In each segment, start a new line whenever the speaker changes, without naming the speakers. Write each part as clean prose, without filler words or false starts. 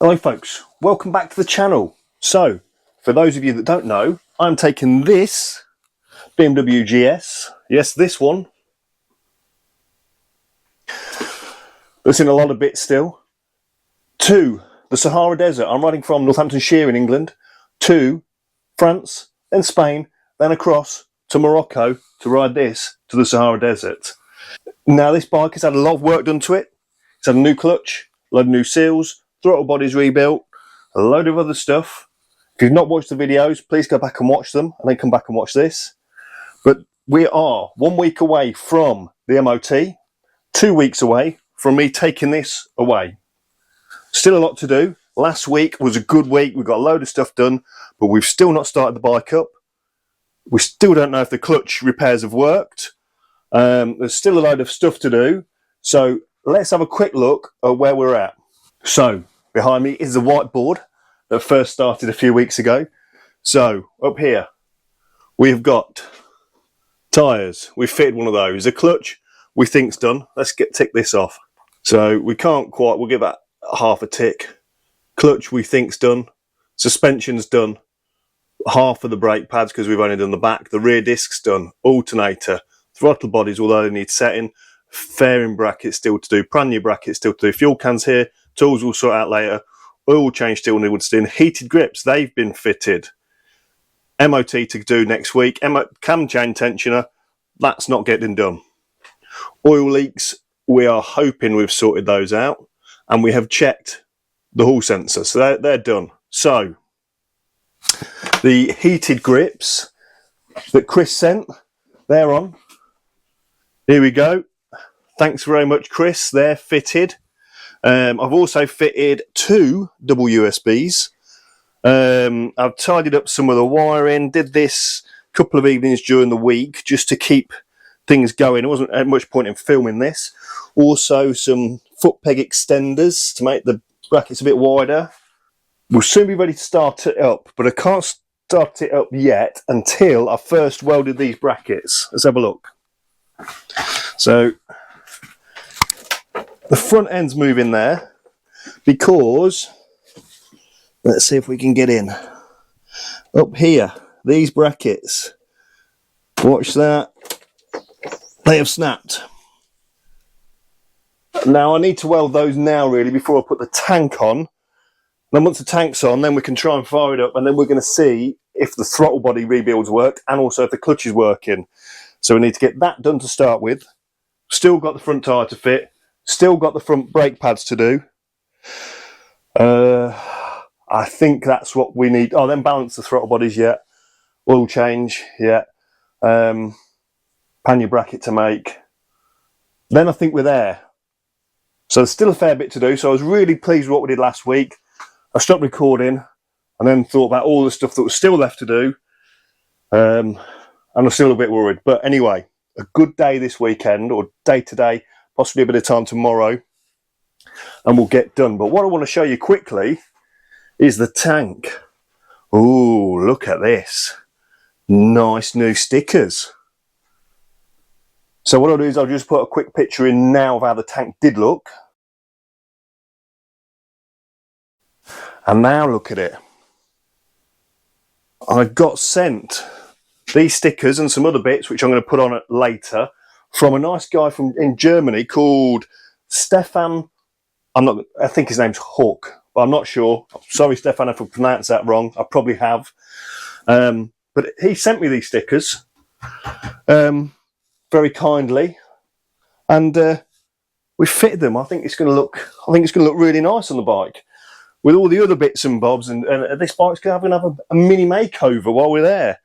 Hello folks, welcome back to the channel. So, for those of you that don't know, I'm taking this BMW GS, yes this one, that's in a lot of bits still, to the Sahara Desert. I'm riding from Northamptonshire in England to France, then Spain, then across to Morocco to ride this to the Sahara Desert. Now this bike has had a lot of work done to it. It's had a new clutch, a load of new seals, throttle body's rebuilt, a load of other stuff. If you've not watched the videos, please go back and watch them and then come back and watch this. But we are 1 week away from the MOT, 2 weeks away from me taking this away. Still a lot to do. Last week was a good week. We got a load of stuff done, but we've still not started the bike up. We still don't know if the clutch repairs have worked. There's still a load of stuff to do. So let's have a quick look at where we're at. So behind me is the whiteboard that first started a few weeks ago. So up here we've got tyres. We've fitted one of those. The clutch we think's done. Let's tick this off. So we can't quite, we'll give that half a tick. Clutch we think's done. Suspension's done. Half of the brake pads because we've only done the back. The rear disc's done. Alternator. Throttle bodies, although they need setting. Fairing brackets still to do. Pannier brackets still to do. Fuel cans here. Tools we'll sort out later. Oil change still needed to do. Heated grips, they've been fitted. MOT to do next week. Cam chain tensioner, that's not getting done. Oil leaks, we are hoping we've sorted those out. And we have checked the hall sensor, so they're done. So, the heated grips that Chris sent, they're on. Here we go. Thanks very much, Chris. They're fitted. I've also fitted 2 double USBs. I've tidied up some of the wiring, did this a couple of evenings during the week just to keep things going. It wasn't much point in filming this. Also some foot peg extenders to make the brackets a bit wider. We'll soon be ready to start it up, but I can't start it up yet until I first welded these brackets. Let's have a look. So the front end's moving there because, let's see if we can get in. Up here, these brackets, watch that, they have snapped. Now I need to weld those now really before I put the tank on. Then once the tank's on, then we can try and fire it up and then we're going to see if the throttle body rebuilds worked and also if the clutch is working. So we need to get that done to start with. Still got the front tyre to fit. Still got the front brake pads to do. I think that's what we need. Oh, then balance the throttle bodies yet. Oil change yet. Pannier bracket to make. Then I think we're there. So there's still a fair bit to do. So I was really pleased with what we did last week. I stopped recording and then thought about all the stuff that was still left to do. And I'm still a bit worried. But anyway, a good day this weekend, or day today, possibly a bit of time tomorrow, and we'll get done. But what I want to show you quickly is the tank. Ooh, look at this. Nice new stickers. So what I'll do is I'll just put a quick picture in now of how the tank did look. And now look at it. I got sent these stickers and some other bits, which I'm going to put on it later, from a nice guy in Germany called Stefan. I think his name's Hook, but I'm not sure. Sorry, Stefan, if I pronounced that wrong. I probably have. But he sent me these stickers very kindly, and we fitted them. I think it's going to look really nice on the bike with all the other bits and bobs. And this bike's going to have a mini makeover while we're there.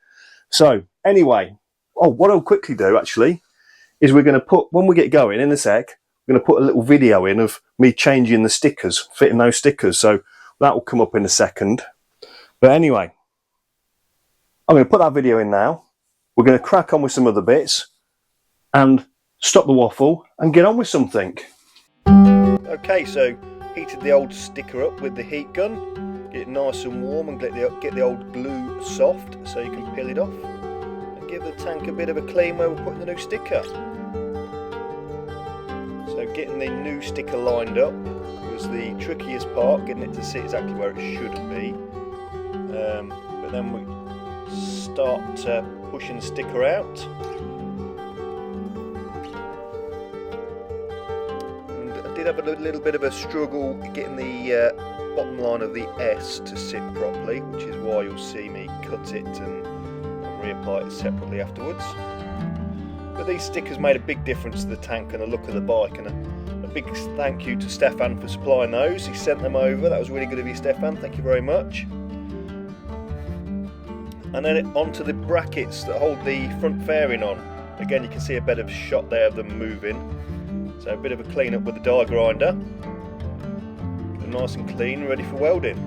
So anyway, what I'll quickly do actually is we're going to put, when we get going in a sec, we're going to put a little video in of me changing the stickers, fitting those stickers. So that will come up in a second. But anyway, I'm going to put that video in now. We're going to crack on with some other bits and stop the waffle and get on with something. Okay, so heated the old sticker up with the heat gun. Get it nice and warm and get the old glue soft so you can peel it off. And give the tank a bit of a clean where we're putting the new sticker. So getting the new sticker lined up, was the trickiest part, getting it to sit exactly where it should be. But then we start pushing the sticker out. And I did have a little bit of a struggle getting the bottom line of the S to sit properly, which is why you'll see me cut it and reapply it separately afterwards. But these stickers made a big difference to the tank and the look of the bike, and a big thank you to Stefan for supplying those. He sent them over. That was really good of you, Stefan. Thank you very much. And then onto the brackets that hold the front fairing on. Again, you can see a bit of shot there of them moving. So a bit of a clean up with the die grinder. Get them nice and clean, ready for welding.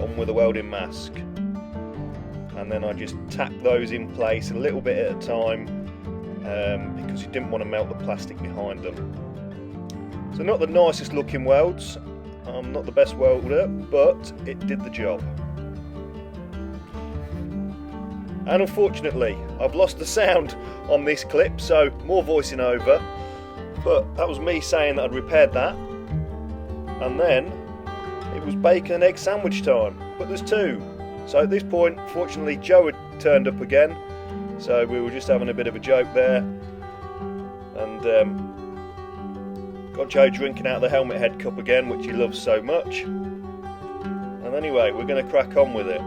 On with the welding mask. And then I just tack those in place a little bit at a time, because you didn't want to melt the plastic behind them. So not the nicest looking welds. I'm not the best welder, but it did the job. And unfortunately, I've lost the sound on this clip, so more voicing over. But that was me saying that I'd repaired that. And then it was bacon and egg sandwich time. But there's two. So at this point, fortunately, Joe had turned up again. So we were just having a bit of a joke there. And got Joe drinking out of the helmet head cup again, which he loves so much. And anyway, we're going to crack on with it.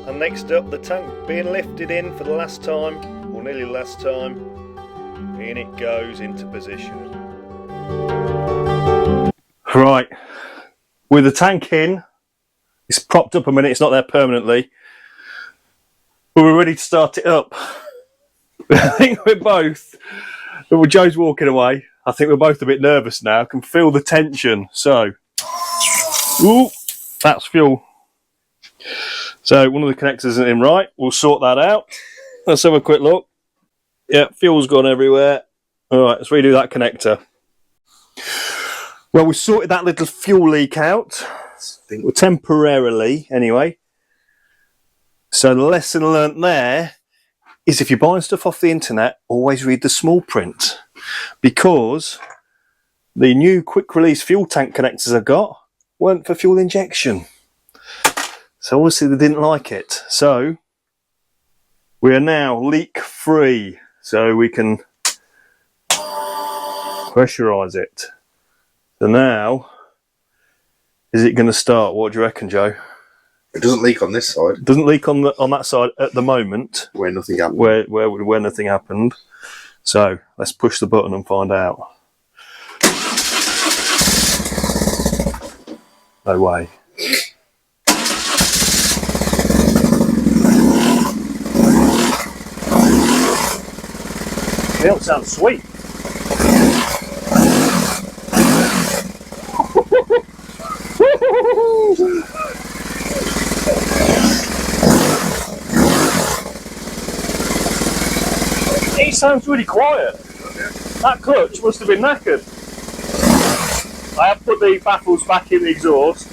And next up, the tank being lifted in for the last time, or nearly the last time. In it goes into position. Right, with the tank in, it's propped up a minute, it's not there permanently, but we're ready to start it up. I think we're both, well, Joe's walking away, I think we're both a bit nervous now, I can feel the tension, so, ooh, that's fuel. So one of the connectors isn't in right, we'll sort that out. Let's have a quick look. Yeah, fuel's gone everywhere. Alright, let's redo that connector. Well, we sorted that little fuel leak out. I think we're temporarily, anyway. So the lesson learnt there is if you're buying stuff off the internet, always read the small print. Because the new quick release fuel tank connectors I got weren't for fuel injection. So obviously they didn't like it. So we are now leak free. So we can pressurise it. So now, is it going to start? What do you reckon, Joe?
It doesn't leak on this side.
It doesn't leak on that side at the moment.
Where nothing happened.
Where nothing happened. So let's push the button and find out. No way. They don't sound sweet. It sounds really quiet. That clutch must have been knackered. I have put the baffles back in the exhaust.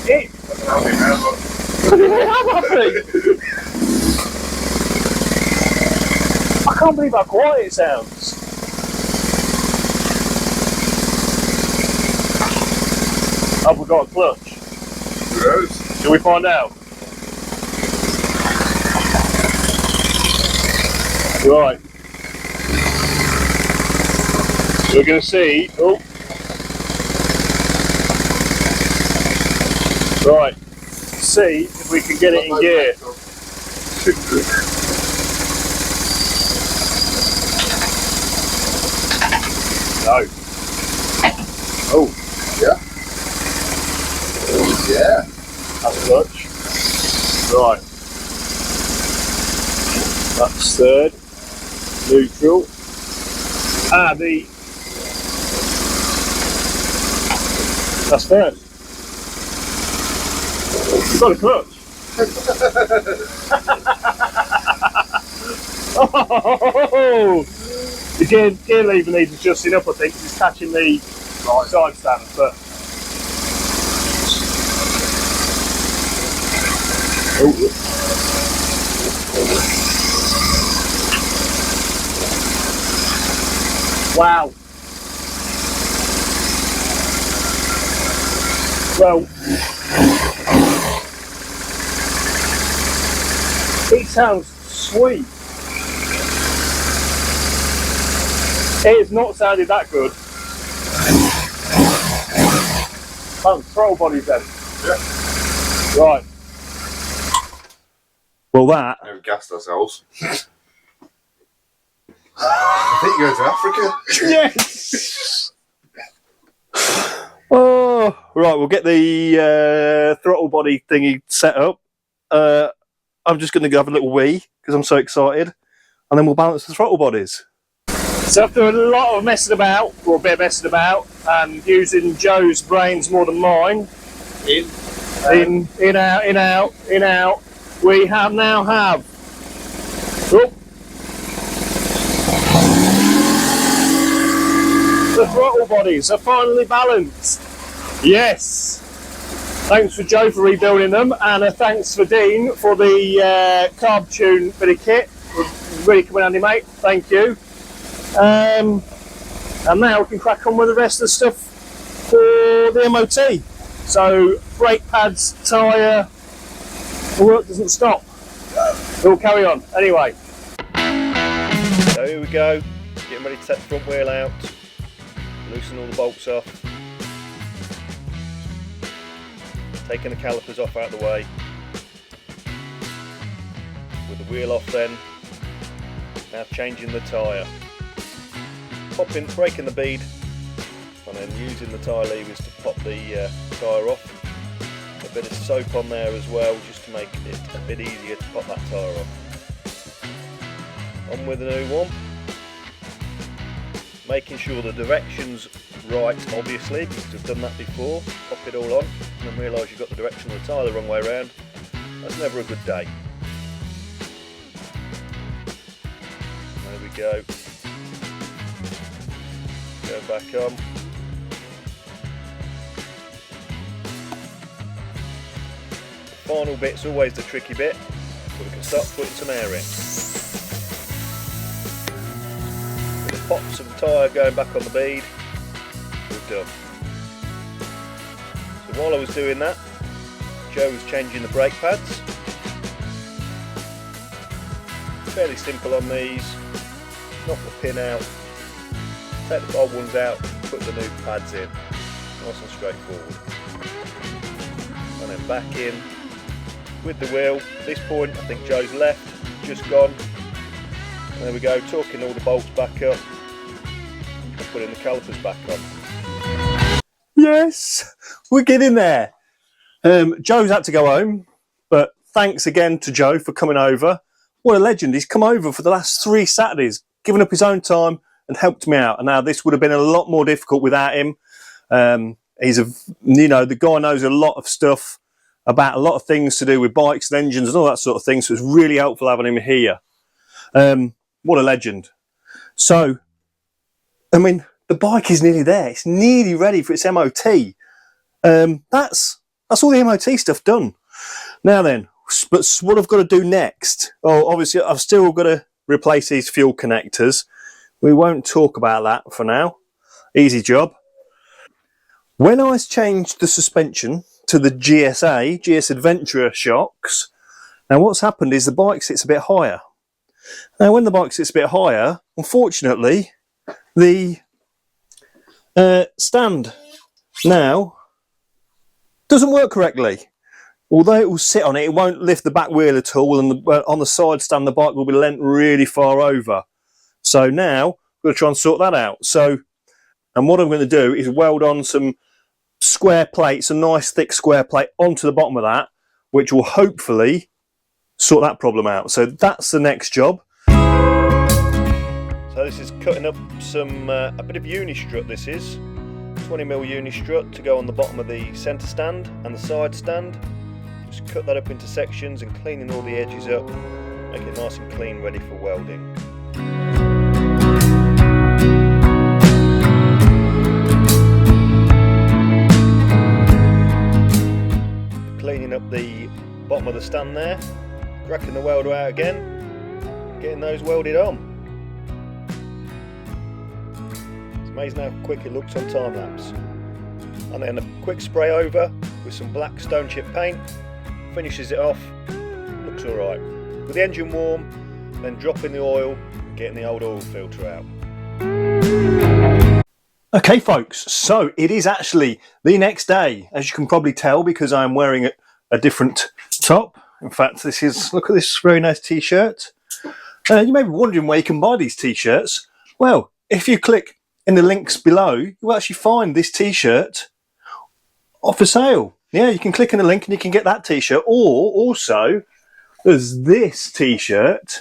It... I can't believe how quiet it sounds. Have we got a clutch?
Yes.
Shall we find out? Right. We're going to see. Oh. Right. See if we can get it in gear. No. Oh.
Yeah. Yeah.
That's clutch. Right. That's third. Neutral. That's first. You've got a clutch. Oh! The gear lever needs adjusting up, I think, because it's catching the side stand. But Wow. Well, it sounds sweet. It has not sounded that good. Oh, throttle bodies then.
Yeah.
Right. Well, that.
We've gassed ourselves. I think you're going to Africa.
Yes. Oh, right. We'll get the throttle body thingy set up. I'm just going to go have a little wee because I'm so excited, and then we'll balance the throttle bodies. So after a lot of messing about, or a bit of messing about, and using Joe's brains more than mine, in, out, in, out, in, out, we now have. Oh, the throttle bodies are finally balanced. Yes. Thanks for Joe for rebuilding them, and a thanks for Dean for the carb tune bit of kit. Really come in handy, mate. Thank you. And now we can crack on with the rest of the stuff for the MOT. So brake pads, tyre, the work doesn't stop. We'll carry on. Anyway. So here we go. Getting ready to set the front wheel out. Loosen all the bolts off. Taking the calipers off out of the way. With the wheel off then. Now changing the tyre. Breaking the bead, and then using the tyre levers to pop the tyre off. A bit of soap on there as well, just to make it a bit easier to pop that tyre off. On with the new one. Making sure the direction's right, obviously, because we've done that before. Pop it all on, and then realise you've got the direction of the tyre the wrong way around. That's never a good day. There we go. Go back on. The final bit's always the tricky bit, but we can start putting some air in. With the pops of the tyre going back on the bead, we're done. So while I was doing that, Joe was changing the brake pads. Fairly simple on these. Knock the pin out. Take the old ones out, put the new pads in. Nice and straightforward. And then back in with the wheel. At this point I think Joe's left, just gone. And there we go, torquing all the bolts back up and putting the calipers back on. Yes, we're getting there. Joe's had to go home, but thanks again to Joe for coming over. What a legend, he's come over for the last 3 Saturdays, given up his own time and helped me out. And now this would have been a lot more difficult without him. He's the guy knows a lot of stuff about a lot of things to do with bikes and engines and all that sort of thing. So it's really helpful having him here. What a legend. So, I mean, the bike is nearly there. It's nearly ready for its MOT. That's all the MOT stuff done. Now then, but what I've got to do next, well, obviously I've still got to replace these fuel connectors. We won't talk about that for now. Easy job. When I changed the suspension to the GS Adventurer shocks, now what's happened is the bike sits a bit higher. Now when the bike sits a bit higher, unfortunately, the stand now doesn't work correctly. Although it will sit on it, it won't lift the back wheel at all, and on the side stand the bike will be leant really far over. So now I'm going to try and sort that out. And what I'm going to do is weld on some square plates, a nice thick square plate onto the bottom of that, which will hopefully sort that problem out. So that's the next job. So this is cutting up some a bit of uni strut. This is 20mm uni strut to go on the bottom of the centre stand and the side stand. Just cut that up into sections and cleaning all the edges up, make it nice and clean, ready for welding. Cleaning up the bottom bottom of the stand there, cracking the welder out again, getting those welded on. It's amazing how quick it looks on time lapse. And then a quick spray over with some black stone chip paint, finishes it off, looks alright. With the engine warm, then dropping the oil, getting the old oil filter out. Okay folks, so it is actually the next day, as you can probably tell because I'm wearing a different top. In fact, look at this very nice t-shirt. You may be wondering where you can buy these t-shirts. Well, if you click in the links below, you'll actually find this t-shirt off for sale. Yeah, you can click in the link and you can get that t-shirt, or also there's this t-shirt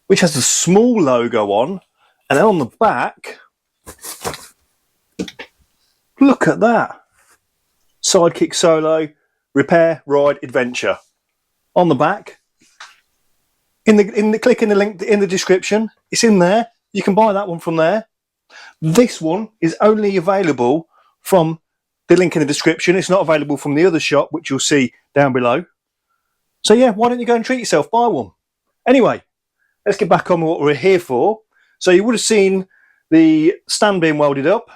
which has a small logo on, and then on the back, look at that. Sidekick Solo, Repair, Ride, Adventure. On the back, click in the link in the description. It's in there. You can buy that one from there. This one is only available from the link in the description. It's not available from the other shop, which you'll see down below. So yeah, why don't you go and treat yourself, buy one. Anyway, let's get back on with what we're here for. So you would have seen the stand being welded up.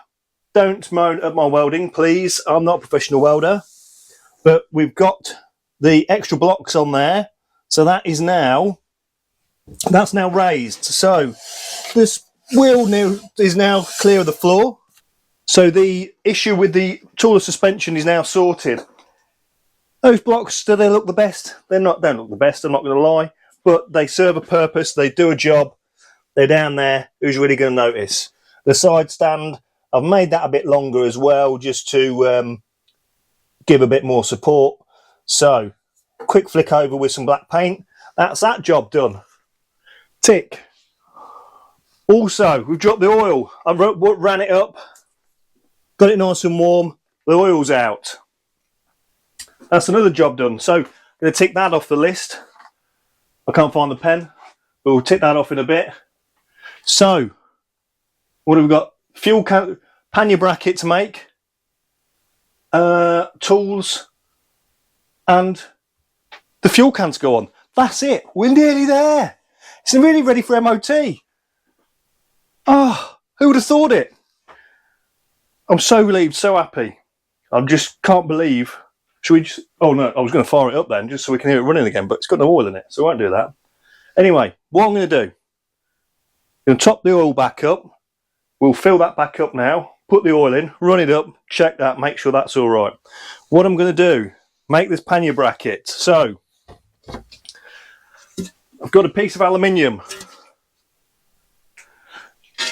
Don't moan at my welding, please. I'm not a professional welder. But we've got the extra blocks on there. So that's now raised. So this wheel is now clear of the floor. So the issue with the taller suspension is now sorted. Those blocks, do they look the best? They don't look the best, I'm not going to lie. But they serve a purpose, they do a job. They're down there, who's really going to notice? The side stand, I've made that a bit longer as well, just to give a bit more support. So, quick flick over with some black paint. That's that job done. Tick. Also, we've dropped the oil. I ran it up. Got it nice and warm. The oil's out. That's another job done. So, I'm going to tick that off the list. I can't find the pen, but we'll tick that off in a bit. So, what have we got? Fuel can, pannier bracket to make, tools, and the fuel cans go on. That's it. We're nearly there. It's really ready for MOT. Oh, who would have thought it? I'm so relieved, so happy. I just can't believe. Should we just... Oh no, I was going to fire it up then, just so we can hear it running again, but it's got no oil in it, so I won't do that. Anyway, what I'm going to do, I'm going to top the oil back up. We'll fill that back up now, put the oil in, run it up, check that, make sure that's all right. What I'm going to do, make this pannier bracket. So, I've got a piece of aluminium.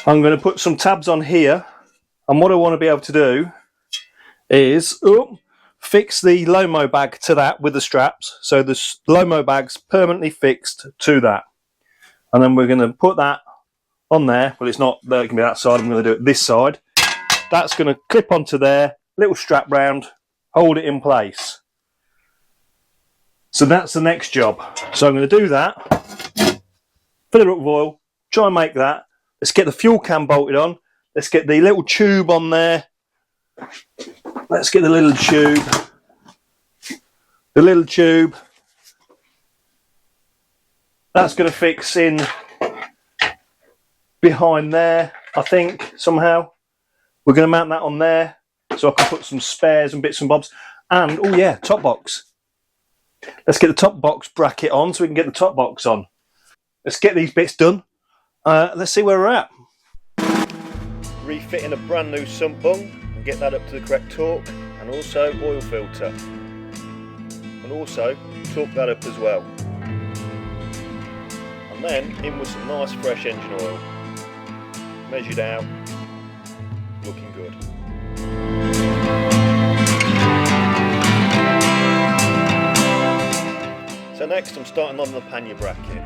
I'm going to put some tabs on here, and what I want to be able to do is fix the Lomo bag to that with the straps. So the Lomo bag's permanently fixed to that. And then we're going to put that on there. Well, it's not there, it can be that side. I'm going to do it this side. That's going to clip onto there, little strap round, hold it in place. So that's the next job. So I'm going to do that, fill it up with oil, try and make that. Let's get the fuel can bolted on. Let's get the little tube on there. Let's get the little tube. The little tube. That's going to fix in behind there, I think, somehow. We're going to mount that on there so I can put some spares and bits and bobs. And, oh yeah, top box. Let's get the top box bracket on so we can get the top box on. Let's get these bits done. Let's see where we're at. Refitting a brand new sump bung and get that up to the correct torque, and also oil filter. And also torque that up as well. And then in with some nice fresh engine oil. Measured out, looking good. So next I'm starting on the pannier bracket.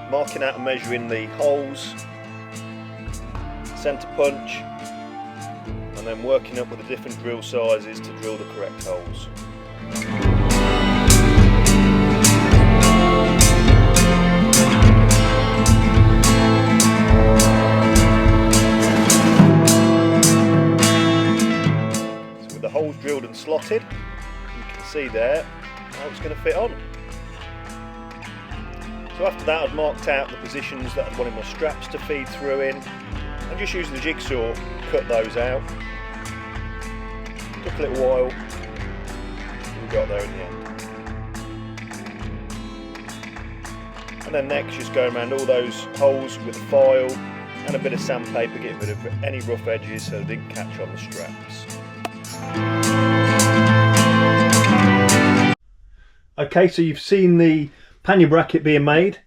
Marking out and measuring the holes, centre punch, and then working up with the different drill sizes to drill the correct holes. So with the holes drilled and slotted, you can see there how it's going to fit on. So after that, I'd marked out the positions that I wanted my straps to feed through in, and just using the jigsaw, cut those out. Took a little while, we got there in the end. And then next, just going around all those holes with a file and a bit of sandpaper, getting rid of any rough edges so they didn't catch on the straps. Okay, so you've seen the pannier bracket being made.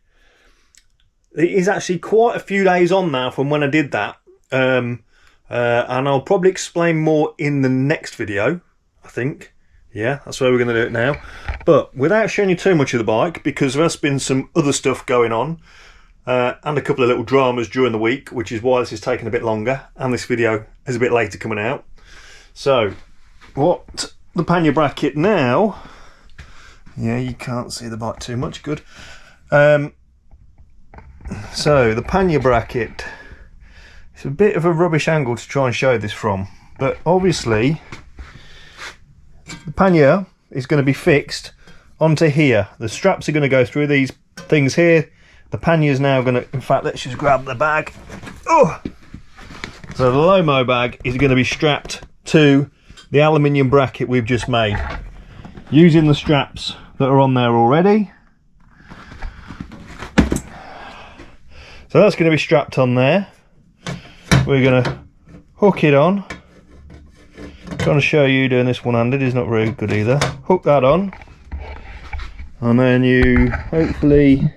It is actually quite a few days on now from when I did that, and I'll probably explain more in the next video, I think. Yeah, that's where we're going to do it now. But without showing you too much of the bike, because there has been some other stuff going on, and a couple of little dramas during the week, which is why this is taking a bit longer, and this video is a bit later coming out. So, what the pannier bracket now... Yeah, you can't see the bike too much, good. So, the pannier bracket. It's a bit of a rubbish angle to try and show this from, but obviously the pannier is going to be fixed onto here. The straps are going to go through these things here. The pannier is now going to, in fact, let's just grab the bag. Oh! So the Lomo bag is going to be strapped to the aluminium bracket we've just made, using the straps that are on there already. So that's going to be strapped on there. We're going to hook it on. Trying to show you doing this one-handed is not very good either. Hook that on, and then you hopefully,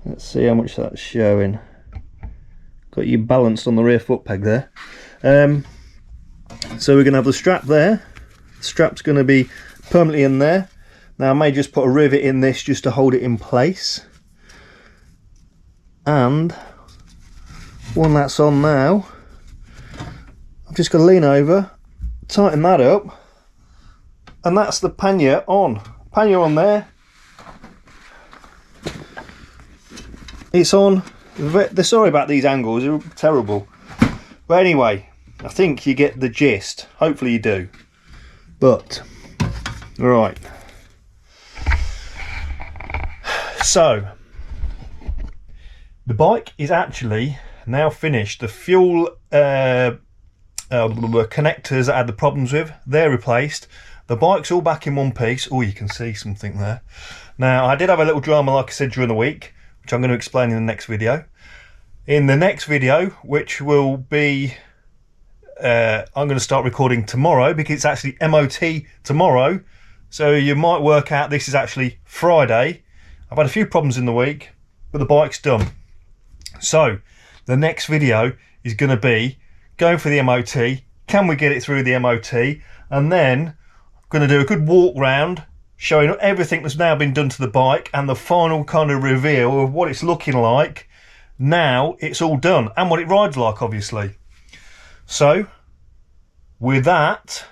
let's see how much that's showing. Got you balanced on the rear foot peg there. So we're going to have the strap there. The strap's going to be permanently in there. Now I may just put a rivet in this just to hold it in place. And when that's on now, I've just got to lean over, tighten that up, and that's the pannier on. Pannier on there. It's on. Sorry about these angles, they're terrible. But anyway, I think you get the gist. Hopefully you do. But, right. So, the bike is actually now finished. The fuel connectors that I had the problems with, they're replaced. The bike's all back in one piece. Oh, you can see something there. Now, I did have a little drama, like I said, during the week, which I'm going to explain in the next video. In the next video, which will be, I'm going to start recording tomorrow, because it's actually MOT tomorrow. So you might work out this is actually Friday. I've had a few problems in the week, but the bike's done. So the next video is going to be going for the MOT. Can we get it through the MOT? And then I'm going to do a good walk round, showing everything that's now been done to the bike and the final kind of reveal of what it's looking like now it's all done, and what it rides like, obviously. So with that,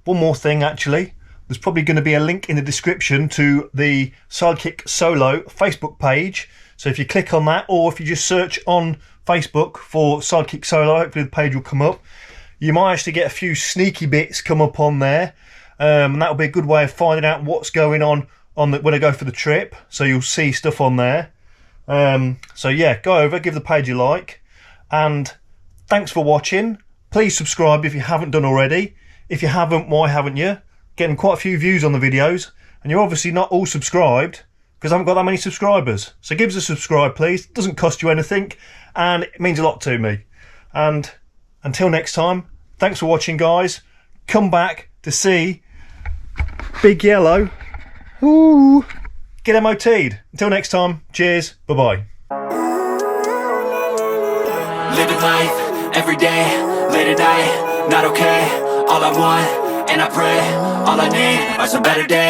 one more thing actually. There's probably going to be a link in the description to the Sidekick Solo Facebook page. So if you click on that, or if you just search on Facebook for Sidekick Solo, hopefully the page will come up. You might actually get a few sneaky bits come up on there. And that'll be a good way of finding out what's going on when I go for the trip. So you'll see stuff on there. So yeah, go over, give the page a like. And thanks for watching. Please subscribe if you haven't done already. If you haven't, why haven't you? Getting quite a few views on the videos, and you're obviously not all subscribed because I haven't got that many subscribers. So give us a subscribe, please. It doesn't cost you anything, and it means a lot to me. And until next time, thanks for watching, guys. Come back to see Big Yellow. Ooh, get MOT'd. Until next time, cheers, bye-bye.
Living life, every day, late at night, not okay. All I want, and I pray, all I need are some better days.